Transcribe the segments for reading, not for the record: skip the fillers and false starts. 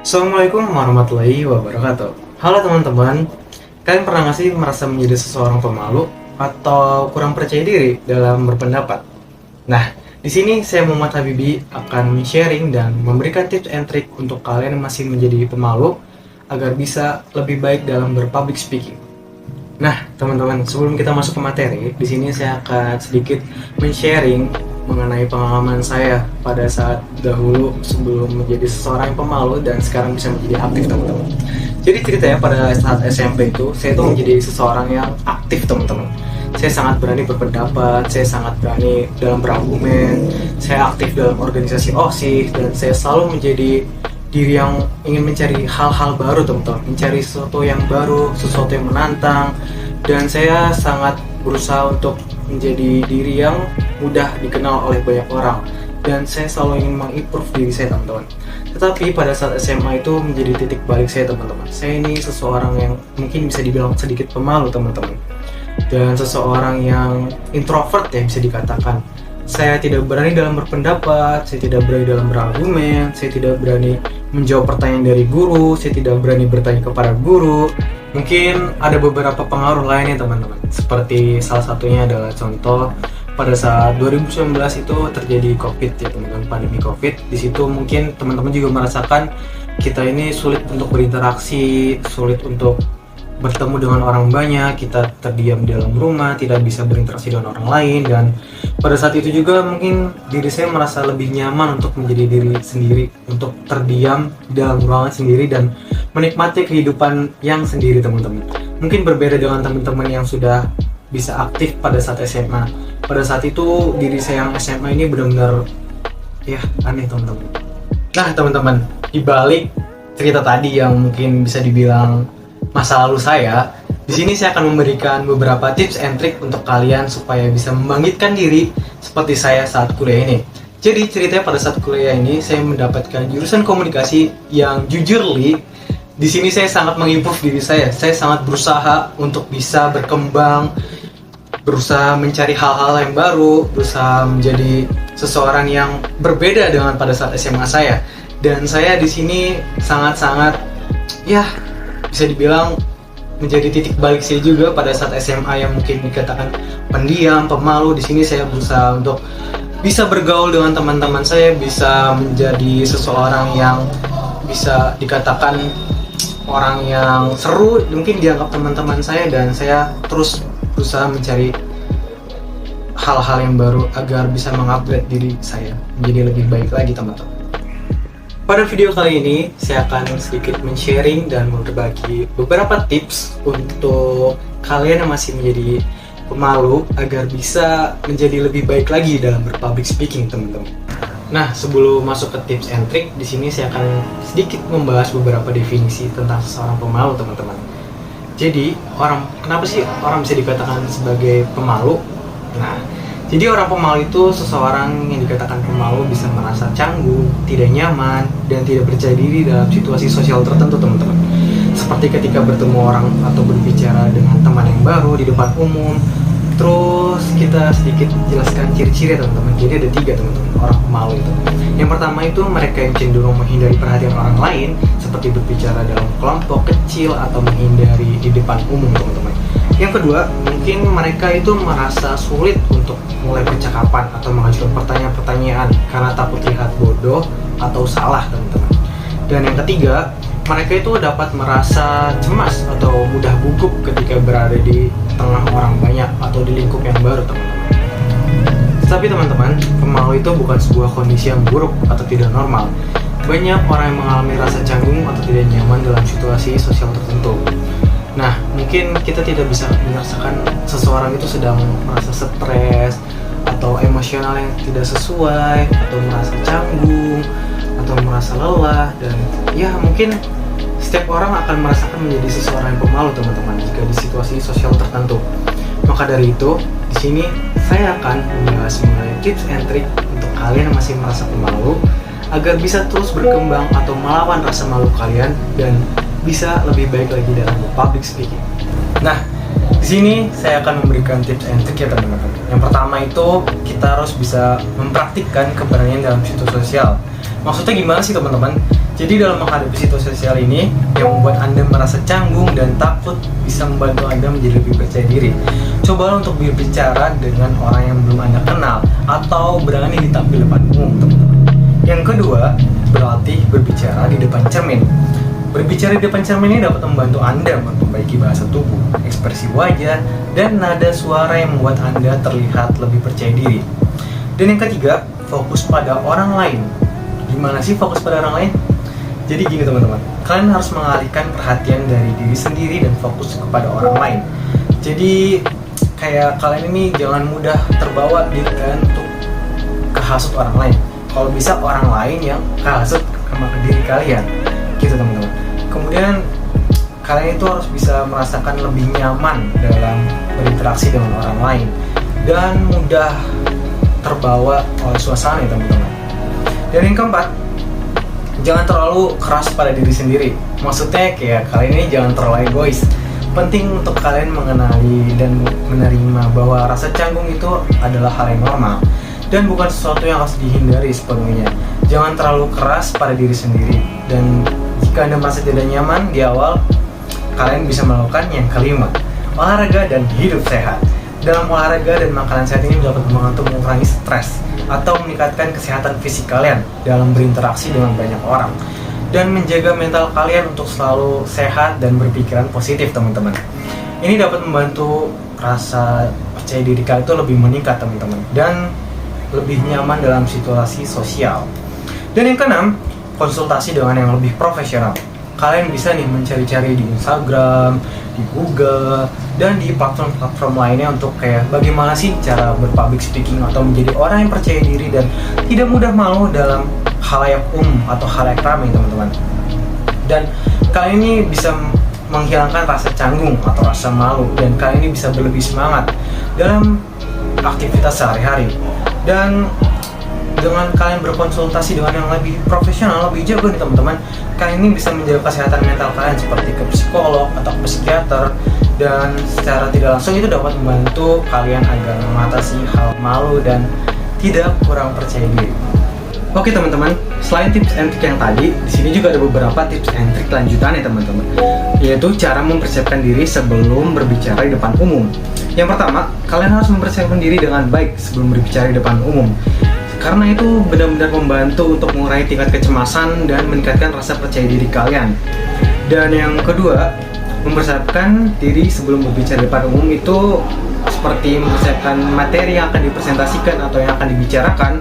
Assalamualaikum warahmatullahi wabarakatuh. Halo teman-teman, kalian pernah nggak sih merasa menjadi seseorang pemalu atau kurang percaya diri dalam berpendapat? Nah, di sini saya Muhammad Habibi akan sharing dan memberikan tips and trick untuk kalian yang masih menjadi pemalu agar bisa lebih baik dalam berpublic speaking. Nah, teman-teman, sebelum kita masuk ke materi, di sini saya akan sedikit men-sharing mengenai pengalaman saya pada saat dahulu sebelum menjadi seseorang yang pemalu dan sekarang bisa menjadi aktif, teman-teman. Jadi ceritanya pada saat SMP itu, saya tuh menjadi seseorang yang aktif, teman-teman. Saya sangat berani berpendapat, saya sangat berani dalam berargumen, saya aktif dalam organisasi OSIS, dan saya selalu menjadi diri yang ingin mencari hal-hal baru, teman-teman, mencari sesuatu yang baru, sesuatu yang menantang, dan saya sangat berusaha untuk menjadi diri yang mudah dikenal oleh banyak orang, dan saya selalu ingin mengimprove diri saya, teman-teman. Tetapi pada saat SMA itu menjadi titik balik saya, teman-teman. Saya ini seseorang yang mungkin bisa dibilang sedikit pemalu, teman-teman, dan seseorang yang introvert ya bisa dikatakan. Saya tidak berani dalam berpendapat, saya tidak berani dalam berargumen, saya tidak berani menjawab pertanyaan dari guru, saya tidak berani bertanya kepada guru. Mungkin ada beberapa pengaruh lainnya, teman-teman. Seperti salah satunya adalah contoh pada saat 2019 itu terjadi COVID ya, teman-teman, pandemi COVID. Di situ mungkin teman-teman juga merasakan kita ini sulit untuk berinteraksi, sulit untuk bertemu dengan orang banyak, kita terdiam di dalam rumah, tidak bisa berinteraksi dengan orang lain, dan pada saat itu juga mungkin diri saya merasa lebih nyaman untuk menjadi diri sendiri, untuk terdiam di dalam ruangan sendiri dan menikmati kehidupan yang sendiri, teman-teman. Mungkin berbeda dengan teman-teman yang sudah bisa aktif pada saat SMA. Pada saat itu diri saya yang SMA ini benar-benar ya aneh, teman-teman. Nah, teman-teman, dibalik cerita tadi yang mungkin bisa dibilang masa lalu saya, di sini saya akan memberikan beberapa tips and trick untuk kalian supaya bisa membangkitkan diri seperti saya saat kuliah ini. Jadi ceritanya pada saat kuliah ini saya mendapatkan jurusan komunikasi yang jujurly di sini saya sangat mengimprove diri saya. Saya sangat berusaha untuk bisa berkembang, berusaha mencari hal-hal yang baru, berusaha menjadi seseorang yang berbeda dengan pada saat SMA saya. Dan saya di sini sangat-sangat ya bisa dibilang menjadi titik balik saya juga pada saat SMA yang mungkin dikatakan pendiam, pemalu. Di sini saya berusaha untuk bisa bergaul dengan teman-teman saya, bisa menjadi seseorang yang bisa dikatakan orang yang seru mungkin dianggap teman-teman saya, dan saya terus berusaha mencari hal-hal yang baru agar bisa mengupgrade diri saya menjadi lebih baik lagi, teman-teman. Pada video kali ini, saya akan sedikit men-sharing dan berbagi beberapa tips untuk kalian yang masih menjadi pemalu agar bisa menjadi lebih baik lagi dalam berpublic speaking, teman-teman. Nah, sebelum masuk ke tips and trick, di sini saya akan sedikit membahas beberapa definisi tentang seseorang pemalu, teman-teman. Jadi, kenapa sih orang bisa dikatakan sebagai pemalu? Nah, jadi orang pemalu itu seseorang yang dikatakan pemalu bisa merasa canggung, tidak nyaman, dan tidak percaya diri dalam situasi sosial tertentu, teman-teman. Seperti ketika bertemu orang atau berbicara dengan teman yang baru di depan umum. Terus kita sedikit jelaskan ciri-ciri, teman-teman. Jadi ada 3, teman-teman, orang pemalu itu. Yang pertama itu mereka yang cenderung menghindari perhatian orang lain, seperti berbicara dalam kelompok kecil atau menghindari di depan umum, teman-teman. Yang kedua, mungkin mereka itu merasa sulit untuk mulai percakapan atau mengajukan pertanyaan-pertanyaan karena takut terlihat bodoh atau salah, teman-teman. Dan yang ketiga, mereka itu dapat merasa cemas atau mudah gugup ketika berada di tengah orang banyak atau di lingkup yang baru, teman-teman. Tapi teman-teman, pemalu itu bukan sebuah kondisi yang buruk atau tidak normal. Banyak orang yang mengalami rasa canggung atau tidak nyaman dalam situasi sosial tertentu. Nah, mungkin kita tidak bisa merasakan seseorang itu sedang merasa stres atau emosional yang tidak sesuai, atau merasa canggung, atau merasa lelah, dan ya mungkin setiap orang akan merasakan menjadi seseorang yang pemalu, teman-teman, jika di situasi sosial tertentu. Maka dari itu, di sini saya akan membahas mengenai tips and trick untuk kalian yang masih merasa pemalu agar bisa terus berkembang atau melawan rasa malu kalian dan bisa lebih baik lagi dalam public speaking. Nah, di sini saya akan memberikan tips and trick ya, teman-teman. Yang pertama itu kita harus bisa mempraktikkan keberanian dalam situasi sosial. Maksudnya gimana sih, teman-teman? Jadi dalam menghadapi situasi sosial ini yang membuat Anda merasa canggung dan takut bisa membantu Anda menjadi lebih percaya diri. Cobalah untuk berbicara dengan orang yang belum Anda kenal atau berani ditampil depan umum, teman-teman. Yang kedua, berlatih berbicara di depan cermin. Berbicara di depan cermin ini dapat membantu Anda memperbaiki bahasa tubuh, ekspresi wajah, dan nada suara yang membuat Anda terlihat lebih percaya diri. Dan yang ketiga, fokus pada orang lain. Gimana sih fokus pada orang lain? Jadi gini teman-teman, kalian harus mengalihkan perhatian dari diri sendiri dan fokus kepada orang lain. Jadi kayak kalian ini jangan mudah terbawa diri kalian untuk kehasut orang lain. Kalau bisa orang lain yang kehasut sama diri kalian, gitu teman-teman. Kemudian kalian itu harus bisa merasakan lebih nyaman dalam berinteraksi dengan orang lain dan mudah terbawa oleh suasana ya teman-teman. Dan yang keempat, jangan terlalu keras pada diri sendiri. Maksudnya kayak kalian ini jangan terlalu egois. Penting untuk kalian mengenali dan menerima bahwa rasa canggung itu adalah hal yang normal dan bukan sesuatu yang harus dihindari sepenuhnya. Jangan terlalu keras pada diri sendiri. Dan jika Anda merasa tidak nyaman di awal, kalian bisa melakukan yang kelima, olahraga dan hidup sehat. Dalam olahraga dan makanan sehat ini dapat membantu mengurangi stres atau meningkatkan kesehatan fisik kalian dalam berinteraksi dengan banyak orang dan menjaga mental kalian untuk selalu sehat dan berpikiran positif teman-teman. Ini dapat membantu rasa percaya diri kalian itu lebih meningkat teman-teman dan lebih nyaman dalam situasi sosial. Dan yang keenam, konsultasi dengan yang lebih profesional. Kalian bisa nih mencari-cari di Instagram, di Google, dan di platform-platform lainnya untuk kayak bagaimana sih cara berpublic speaking atau menjadi orang yang percaya diri dan tidak mudah malu dalam khalayak atau khalayak ramai teman-teman. Dan kalian ini bisa menghilangkan rasa canggung atau rasa malu dan kalian ini bisa lebih semangat dalam aktivitas sehari-hari. Dan dengan kalian berkonsultasi dengan yang lebih profesional, lebih jago nih teman-teman, kalian ini bisa menjaga kesehatan mental kalian seperti ke psikolog atau ke psikiater, dan secara tidak langsung itu dapat membantu kalian agar mengatasi hal malu dan tidak kurang percaya diri. Oke teman-teman, selain tips and trick yang tadi, di sini juga ada beberapa tips and trick lanjutan ya teman-teman, yaitu cara mempersiapkan diri sebelum berbicara di depan umum. Yang pertama, kalian harus mempersiapkan diri dengan baik sebelum berbicara di depan umum, karena itu benar-benar membantu untuk mengurangi tingkat kecemasan dan meningkatkan rasa percaya diri kalian. Dan yang kedua, mempersiapkan diri sebelum berbicara di depan umum itu seperti mempersiapkan materi yang akan dipresentasikan atau yang akan dibicarakan,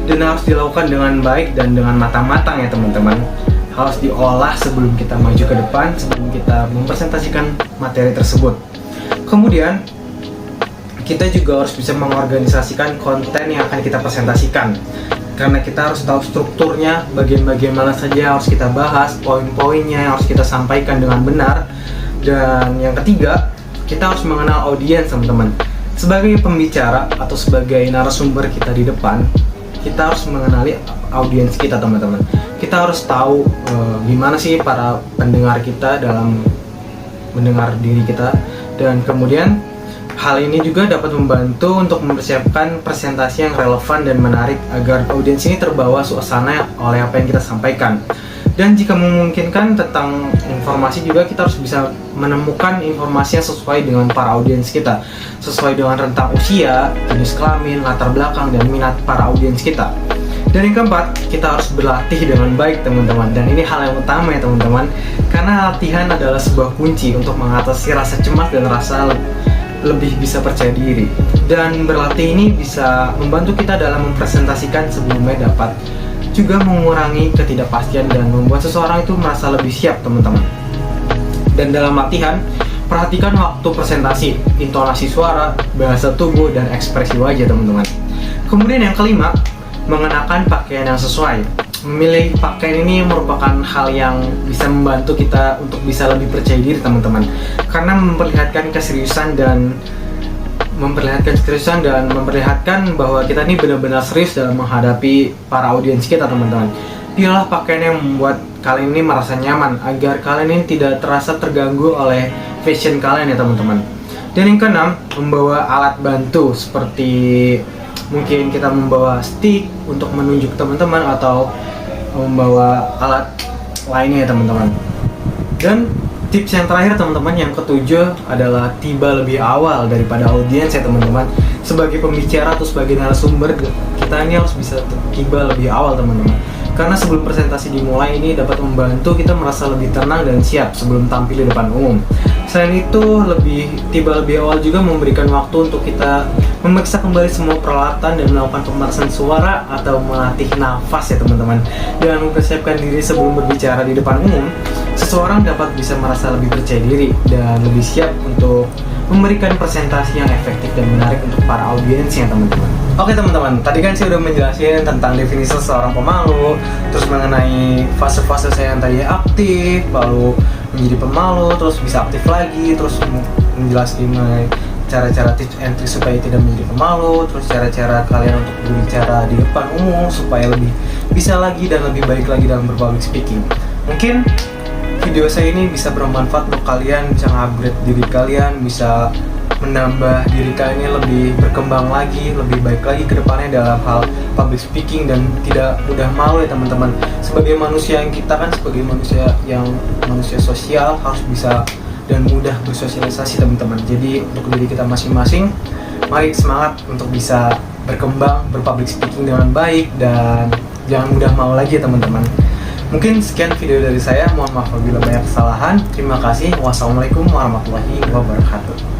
dan harus dilakukan dengan baik dan dengan matang-matang ya teman-teman. Harus diolah sebelum kita maju ke depan, sebelum kita mempresentasikan materi tersebut. Kemudian kita juga harus bisa mengorganisasikan konten yang akan kita presentasikan, karena kita harus tahu strukturnya, bagian-bagian mana saja harus kita bahas, poin-poinnya yang harus kita sampaikan dengan benar. Dan yang ketiga, kita harus mengenal audiens teman-teman. Sebagai pembicara atau sebagai narasumber kita di depan, kita harus mengenali audiens kita teman-teman. Kita harus tahu gimana sih para pendengar kita dalam mendengar diri kita, dan kemudian hal ini juga dapat membantu untuk mempersiapkan presentasi yang relevan dan menarik agar audiens ini terbawa suasana oleh apa yang kita sampaikan. Dan jika memungkinkan tentang informasi juga, kita harus bisa menemukan informasi yang sesuai dengan para audiens kita, sesuai dengan rentang usia, jenis kelamin, latar belakang, dan minat para audiens kita. Dan yang keempat, kita harus berlatih dengan baik teman-teman. Dan ini hal yang utama ya teman-teman, karena latihan adalah sebuah kunci untuk mengatasi rasa cemas dan rasa lebih bisa percaya diri. Dan berlatih ini bisa membantu kita dalam mempresentasikan sebelumnya, dapat juga mengurangi ketidakpastian dan membuat seseorang itu merasa lebih siap teman-teman. Dan dalam latihan, perhatikan waktu presentasi, intonasi suara, bahasa tubuh, dan ekspresi wajah teman-teman. Kemudian yang kelima, mengenakan pakaian yang sesuai. Memilih pakaian ini merupakan hal yang bisa membantu kita untuk bisa lebih percaya diri teman-teman, karena memperlihatkan keseriusan dan memperlihatkan bahwa kita ini benar-benar serius dalam menghadapi para audiens kita teman-teman. Pilihlah pakaian yang membuat kalian ini merasa nyaman agar kalian ini tidak terasa terganggu oleh fashion kalian ya teman-teman. Dan yang keenam, membawa alat bantu seperti mungkin kita membawa stick untuk menunjuk teman-teman, atau membawa alat lainnya ya teman-teman. Dan tips yang terakhir teman-teman, yang ketujuh adalah tiba lebih awal daripada audiens ya teman-teman. Sebagai pembicara atau sebagai narasumber, kita ini harus bisa tiba lebih awal teman-teman. Karena sebelum presentasi dimulai ini dapat membantu kita merasa lebih tenang dan siap sebelum tampil di depan umum. Selain itu, tiba lebih awal juga memberikan waktu untuk kita memeriksa kembali semua peralatan dan melakukan pemanasan suara atau melatih nafas ya teman-teman. Dan mempersiapkan diri sebelum berbicara di depan umum, seseorang dapat bisa merasa lebih percaya diri dan lebih siap untuk memberikan presentasi yang efektif dan menarik untuk para audiensnya teman-teman. Oke teman-teman, tadi kan saya udah menjelaskan tentang definisi seorang pemalu, terus mengenai fase-fase saya yang tadi aktif, lalu menjadi pemalu, terus bisa aktif lagi, terus menjelaskan mengenai cara-cara tips and tricks supaya tidak menjadi pemalu, terus cara-cara kalian untuk berbicara di depan umum supaya lebih bisa lagi dan lebih baik lagi dalam berpublic speaking. Mungkin video saya ini bisa bermanfaat untuk kalian, bisa upgrade diri kalian, bisa menambah diri kalian lebih berkembang lagi, lebih baik lagi ke depannya dalam hal public speaking dan tidak mudah malu ya teman-teman. Sebagai manusia yang kita kan sebagai manusia sosial harus bisa dan mudah bersosialisasi teman-teman. Jadi untuk diri kita masing-masing, mari semangat untuk bisa berkembang, berpublic speaking dengan baik dan jangan mudah malu lagi ya teman-teman. Mungkin sekian video dari saya, mohon maaf apabila banyak kesalahan. Terima kasih. Wassalamualaikum warahmatullahi wabarakatuh.